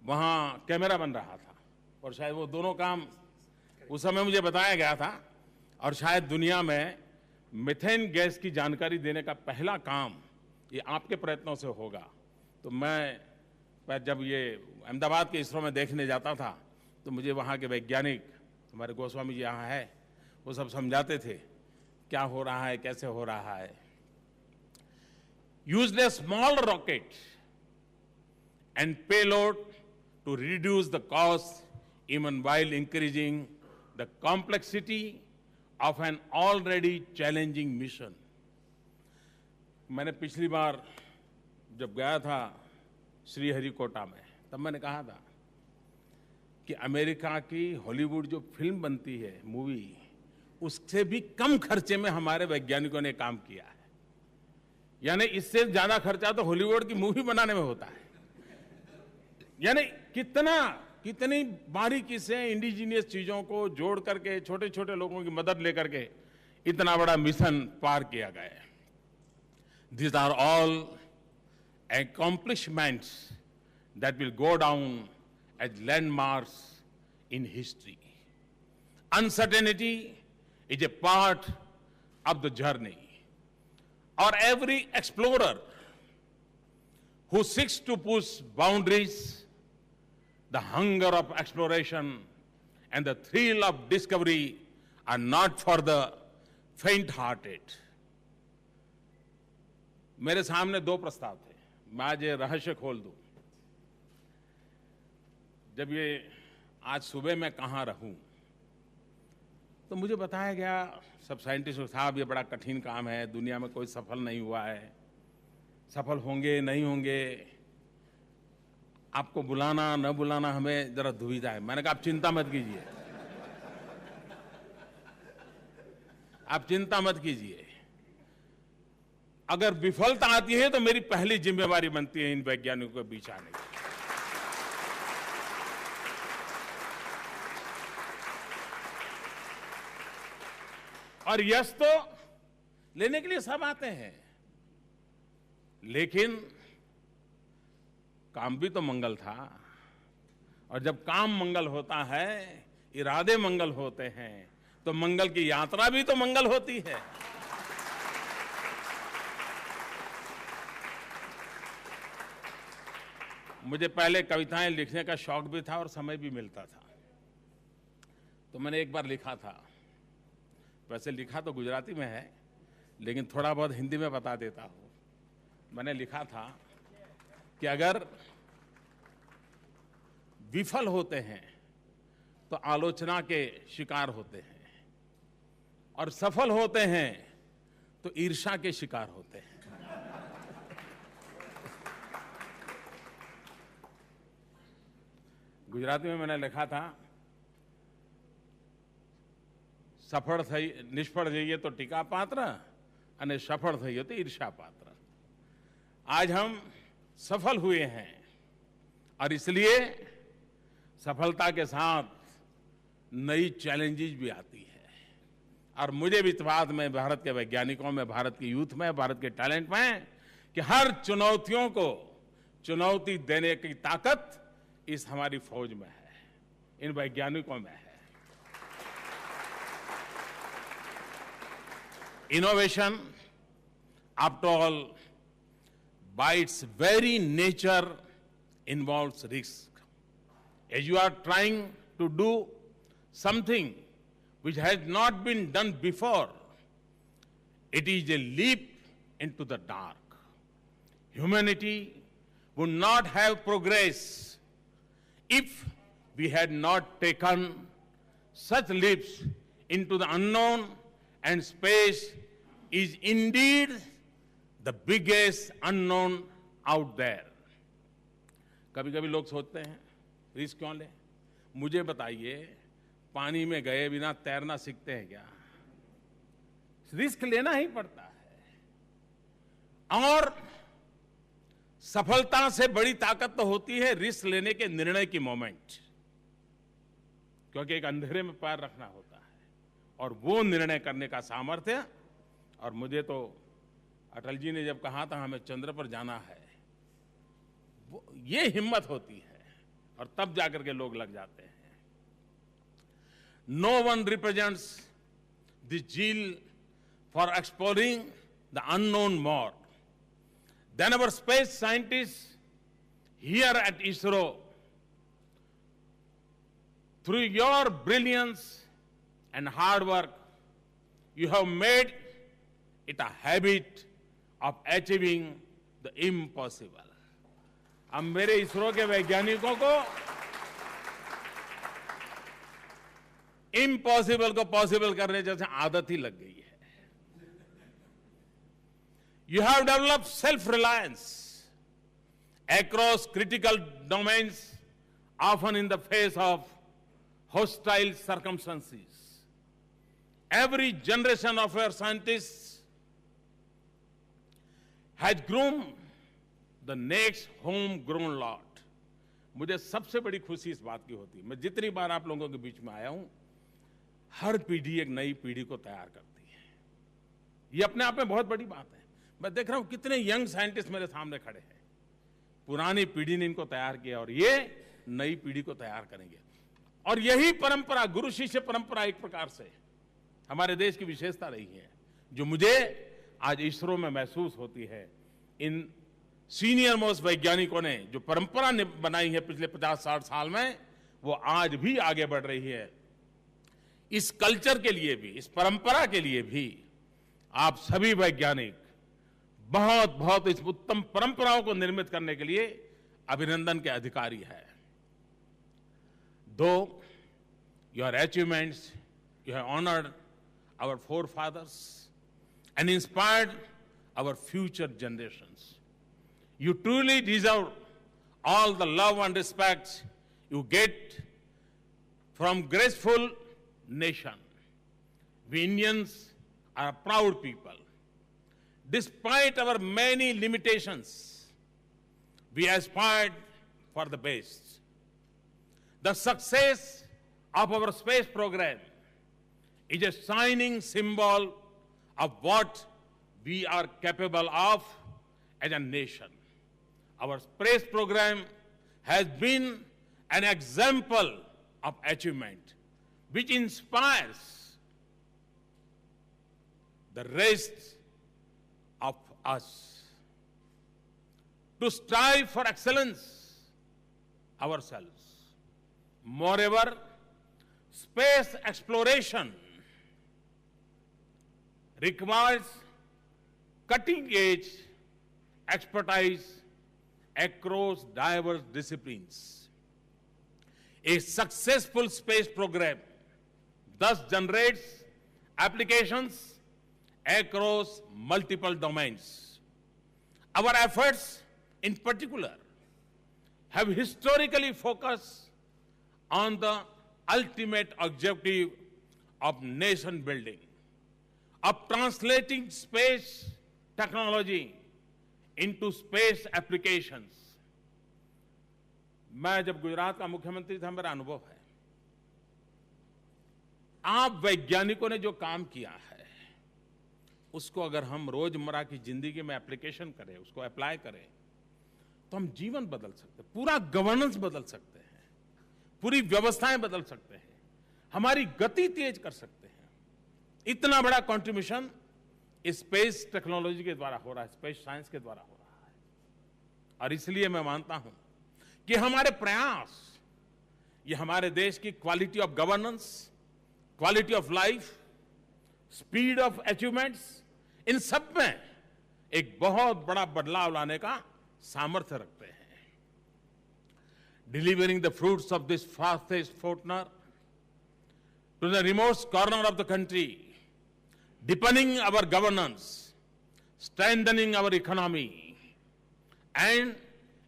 वहाँ कैमरा बन रहा था और शायद वो दोनों काम उस समय मुझे बताया गया था। और शायद दुनिया में मीथेन गैस की जानकारी देने का पहला काम ये आपके प्रयत्नों से होगा। तो मैं जब ये अहमदाबाद के इसरो में देखने जाता था तो मुझे वहाँ के वैज्ञानिक, हमारे गोस्वामी जी यहाँ है, वो सब समझाते थे क्या हो रहा है, कैसे हो रहा है। Used A small rocket and payload to reduce the cost even while increasing the complexity of an already challenging mission. मैंने पिछली बार जब गया था श्रीहरिकोटा में, तब मैंने कहा था कि अमेरिका की हॉलीवुड जो फिल्म बनती है, मूवी, उससे भी कम खर्चे में हमारे वैज्ञानिकों ने काम किया है। यानी इससे ज्यादा खर्चा तो हॉलीवुड की मूवी बनाने में होता है। यानी कितनी बारीकी से इंडिजीनियस चीजों को जोड़ करके, छोटे छोटे लोगों की मदद लेकर के इतना बड़ा मिशन पार किया गया है। These are all accomplishments that will go down as landmarks in history. Uncertainty is a part of the journey. Or every explorer who seeks to push boundaries, the hunger of exploration and the thrill of discovery are not for the faint-hearted. मेरे सामने दो प्रस्ताव थे, मैं आज ये रहस्य खोल दूं। जब ये आज सुबह मैं कहाँ रहूं, तो मुझे बताया गया, सब साइंटिस्ट साहब, ये बड़ा कठिन काम है, दुनिया में कोई सफल नहीं हुआ है, सफल होंगे नहीं होंगे, आपको बुलाना न बुलाना हमें जरा दुविधा है। मैंने कहा आप चिंता मत कीजिए, आप चिंता मत कीजिए। अगर विफलता आती है तो मेरी पहली जिम्मेवारी बनती है इन वैज्ञानिकों के बीच आने की। और यश तो लेने के लिए सब आते हैं, लेकिन काम भी तो मंगल था। और जब काम मंगल होता है, इरादे मंगल होते हैं, तो मंगल की यात्रा भी तो मंगल होती है। मुझे पहले कविताएं लिखने का शौक भी था और समय भी मिलता था, तो मैंने एक बार लिखा था, वैसे लिखा तो गुजराती में है लेकिन थोड़ा बहुत हिंदी में बता देता हूं। मैंने लिखा था कि अगर विफल होते हैं तो आलोचना के शिकार होते हैं, और सफल होते हैं तो ईर्ष्या के शिकार होते हैं। गुजराती में मैंने लिखा था, सफल थई निष्फળ જઈએ तो टीका पात्र અને सफल થઈએ तो ईर्ष्या पात्र। आज हम सफल हुए हैं और इसलिए सफलता के साथ नई चैलेंजेस भी आती है। और मुझे विश्वास में भारत के वैज्ञानिकों में, भारत की यूथ में, भारत के टैलेंट में, कि हर चुनौतियों को चुनौती देने की ताकत इस हमारी फौज में है, इन वैज्ञानिकों में है। Innovation, after all, by its very nature, involves risk. As you are trying to do something which has not been done before, it is a leap into the dark. Humanity would not have progressed if we had not taken such leaps into the unknown. And space is indeed the biggest unknown out there. कभी कभी लोग सोचते हैं risk क्यों ले। मुझे बताइए, पानी में गए बिना तैरना सीखते हैं क्या? रिस्क लेना ही पड़ता है। और सफलता से बड़ी ताकत तो होती है रिस्क लेने के निर्णय की मोमेंट, क्योंकि एक अंधेरे में पैर रखना होता है और वो निर्णय करने का सामर्थ्य। और मुझे तो अटल जी ने जब कहा था हमें चंद्र पर जाना है, वो ये हिम्मत होती है। और तब जाकर के लोग लग जाते हैं। No one represents the zeal for exploring the unknown more than our space scientists here at ISRO. Through your brilliance and hard work, you have made it a habit of achieving the impossible. अब मेरे इसरो के वैज्ञानिकों को impossible को possible करने जैसे आदत ही लग गई है। You have developed self-reliance across critical domains, often in the face of hostile circumstances. Every generation of our scientists has groomed the next homegrown lot. मुझे सबसे बड़ी खुशी इस बात की होती है, मैं जितनी बार आप लोगों के बीच में आया हूं, हर पीढ़ी एक नई पीढ़ी को तैयार करती है। ये अपने आप में बहुत बड़ी बात है। मैं देख रहा हूं कितने यंग साइंटिस्ट मेरे सामने खड़े हैं। पुरानी पीढ़ी ने इनको तैयार किया और ये नई पीढ़ी को तैयार करेंगे। और यही परंपरा, गुरु शिष्य परंपरा एक प्रकार से हमारे देश की विशेषता रही है, जो मुझे आज इसरो में महसूस होती है। इन सीनियर मोस्ट वैज्ञानिकों ने जो परंपरा बनाई है पिछले 50-60 साल में, वो आज भी आगे बढ़ रही है। इस कल्चर के लिए भी, इस परंपरा के लिए भी आप सभी वैज्ञानिक बहुत बहुत इस उत्तम परंपराओं को निर्मित करने के लिए अभिनंदन के अधिकारी है। दो your achievements, you have honoured our forefathers and inspired our future generations. You truly deserve all the love and respect you get from graceful nation. We Indians are a proud people. Despite our many limitations, we aspired for the best. The success of our space program is a shining symbol of what we are capable of as a nation. Our space program has been an example of achievement which inspires the rest of us to strive for excellence ourselves. Moreover, space exploration requires cutting-edge expertise across diverse disciplines. A successful space program thus generates applications across multiple domains. Our efforts, in particular, have historically focused on the ultimate objective of nation building, of translating space technology into space applications. मैं जब गुजरात का मुख्यमंत्री था, मेरा अनुभव है, आप वैज्ञानिकों ने जो काम किया है उसको अगर हम रोजमर्रा की जिंदगी में एप्लीकेशन करें, उसको अप्लाई करें, तो हम जीवन बदल सकते हैं, पूरा गवर्नेंस बदल सकते हैं, पूरी व्यवस्थाएं बदल सकते हैं, हमारी गति तेज कर सकते हैं। इतना बड़ा कंट्रीब्यूशन स्पेस टेक्नोलॉजी के द्वारा हो रहा है, स्पेस साइंस के द्वारा हो रहा है। और इसलिए मैं मानता हूं कि हमारे प्रयास, ये हमारे देश की quality of governance, quality of life, speed of achievements, इन सब में एक बहुत बड़ा बदलाव लाने का सामर्थ्य रखते हैं। Delivering the fruits of this fastest fortune to the remote corner of the country, deepening our governance, strengthening our economy, and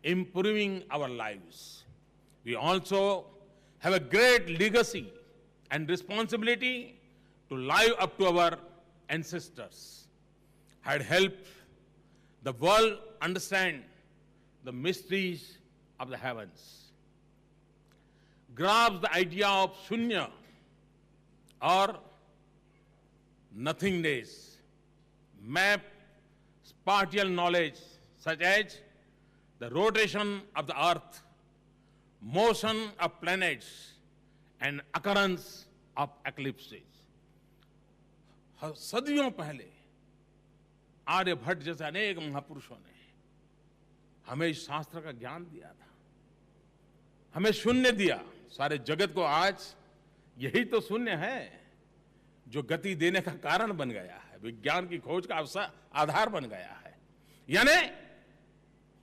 improving our lives. We also have a great legacy and responsibility to live up to our ancestors, had helped the world understand the mysteries of the heavens, grasp the idea of shunya or nothingness, map spatial knowledge such as the rotation of the earth, motion of planets and occurrence of eclipses. सदियों पहले आर्यभट्ट जैसे अनेक महापुरुषों ने हमें इस शास्त्र का ज्ञान दिया था, हमें शून्य दिया। सारे जगत को आज यही तो शून्य है जो गति देने का कारण बन गया है, विज्ञान की खोज का आधार बन गया है। यानी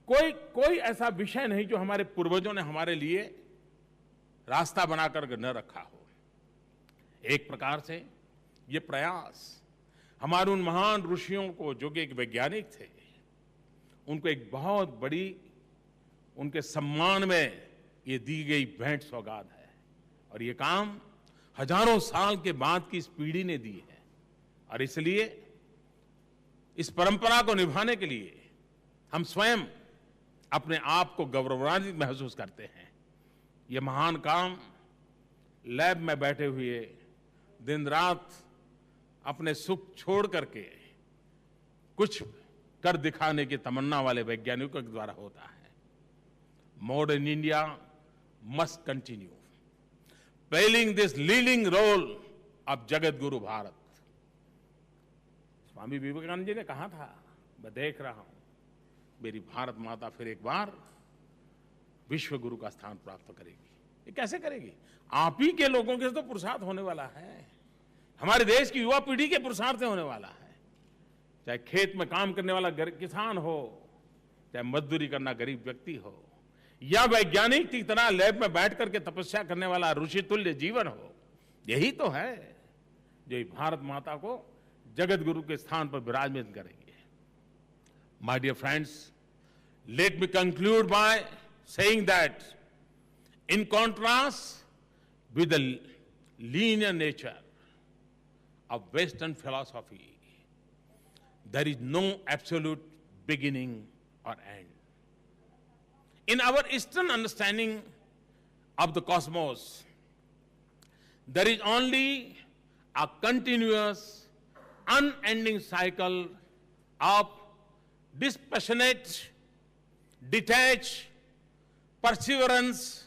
कोई ऐसा विषय नहीं जो हमारे पूर्वजों ने हमारे लिए रास्ता बनाकर न रखा हो। एक प्रकार से ये प्रयास हमारे उन महान ऋषियों को, जो कि एक वैज्ञानिक थे, उनको एक बहुत बड़ी, उनके सम्मान में ये दी गई भेंट सौगात है। और ये काम हजारों साल के बाद की इस पीढ़ी ने दी है। और इसलिए इस परंपरा को निभाने के लिए हम स्वयं अपने आप को गौरवान्वित महसूस करते हैं। ये महान काम लैब में बैठे हुए दिन रात अपने सुख छोड़ करके कुछ कर दिखाने की तमन्ना वाले वैज्ञानिकों के द्वारा होता है। Modern India must continue playing this leading role of Jagat Guru Bharat. Swami Vivekananda ji ने कहा था, मैं देख रहा हूं मेरी भारत माता फिर एक बार विश्व गुरु का स्थान प्राप्त करेगी। ये कैसे करेगी? आप ही के लोगों के तो पुरुषार्थ होने वाला है, हमारे देश की युवा पीढ़ी के पुरुषार्थ से होने वाला है। चाहे खेत में काम करने वाला किसान हो, चाहे मजदूरी करना गरीब व्यक्ति हो, या वैज्ञानिक की तरह लैब में बैठ करके तपस्या करने वाला ऋषि तुल्य जीवन हो। यही तो है जो भारत माता को जगत गुरु के स्थान पर विराजमान करेंगे। My dear friends, let me conclude by saying that in contrast with the linear nature of Western philosophy, there is no absolute beginning or end. In our Eastern understanding of the cosmos, there is only a continuous, unending cycle of dispassionate, detached perseverance.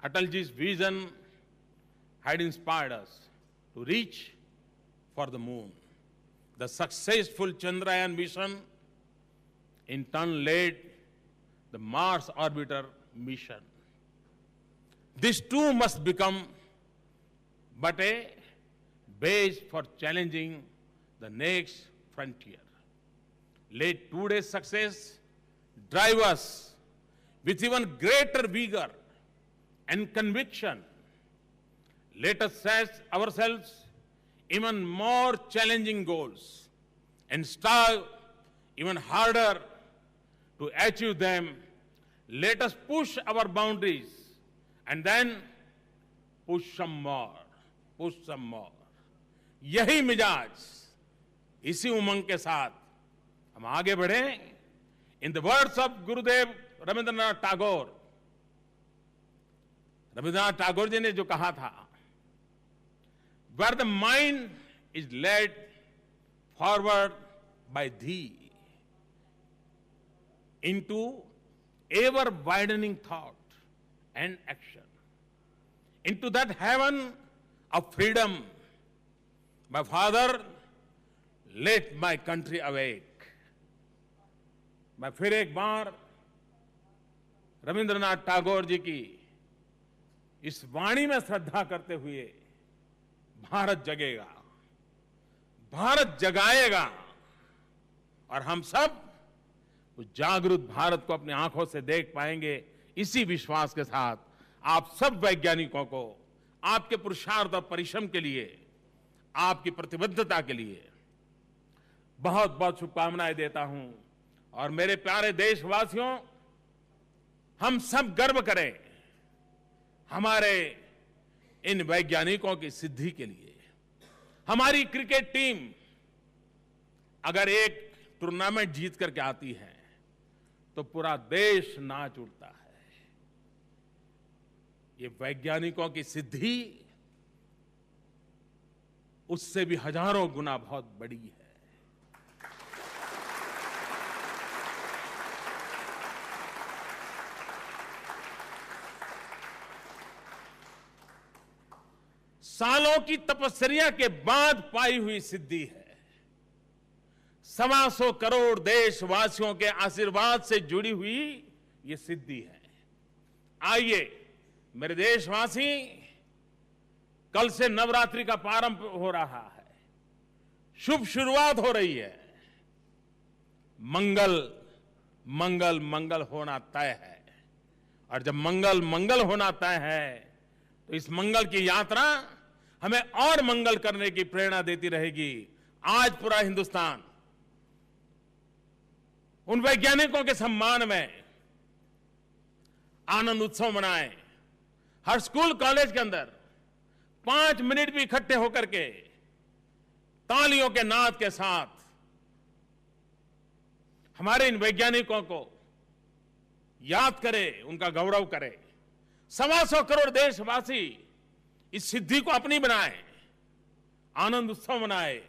Atalji's vision had inspired us to reach for the moon. The successful Chandrayaan mission in turn led the Mars orbiter mission. This too must become but a base for challenging the next frontier. Let today's success drive us with even greater vigor and conviction. Let us set ourselves even more challenging goals and strive even harder to achieve them. Let us push our boundaries and then push some more, push some more. यही मिजाज, इसी उमंग के साथ हम आगे बढ़े। In the words of Gurudev Rabindranath Tagore, Rabindranath Tagore ji ने जो कहा था, where the mind is led forward by thee into ever widening thought and action, into that heaven of freedom, my father let my country awake. मैं फिर एक बार रविंद्रनाथ टैगोर जी की इस वाणी में श्रद्धा करते हुए, भारत जगेगा, भारत जगाएगा, और हम सब उस जागरूक भारत को अपनी आंखों से देख पाएंगे। इसी विश्वास के साथ आप सब वैज्ञानिकों को आपके पुरुषार्थ और परिश्रम के लिए, आपकी प्रतिबद्धता के लिए बहुत बहुत शुभकामनाएं देता हूं। और मेरे प्यारे देशवासियों, हम सब गर्व करें हमारे इन वैज्ञानिकों की सिद्धि के लिए। हमारी क्रिकेट टीम अगर एक टूर्नामेंट जीत करके आती है तो पूरा देश नाच उठता है। ये वैज्ञानिकों की सिद्धि उससे भी हजारों गुना बहुत बड़ी है। सालों की तपस्या के बाद पाई हुई सिद्धि है। 125 करोड़ देशवासियों के आशीर्वाद से जुड़ी हुई ये सिद्धि है। आइए मेरे देशवासी, कल से नवरात्रि का प्रारंभ हो रहा है, शुभ शुरुआत हो रही है। मंगल मंगल मंगल होना तय है, और जब मंगल मंगल होना तय है तो इस मंगल की यात्रा हमें और मंगल करने की प्रेरणा देती रहेगी। आज पूरा हिंदुस्तान उन वैज्ञानिकों के सम्मान में आनंद उत्सव मनाए। हर स्कूल कॉलेज के अंदर 5 मिनट भी इकट्ठे होकर के तालियों के नाद के साथ हमारे इन वैज्ञानिकों को याद करें, उनका गौरव करें। 125 करोड़ देशवासी इस सिद्धि को अपनी बनाए, आनंद उत्सव मनाए,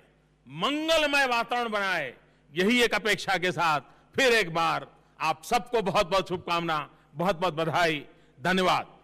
मंगलमय वातावरण बनाए। यही एक अपेक्षा के साथ फिर एक बार आप सबको बहुत बहुत शुभकामना, बहुत बहुत बधाई, धन्यवाद।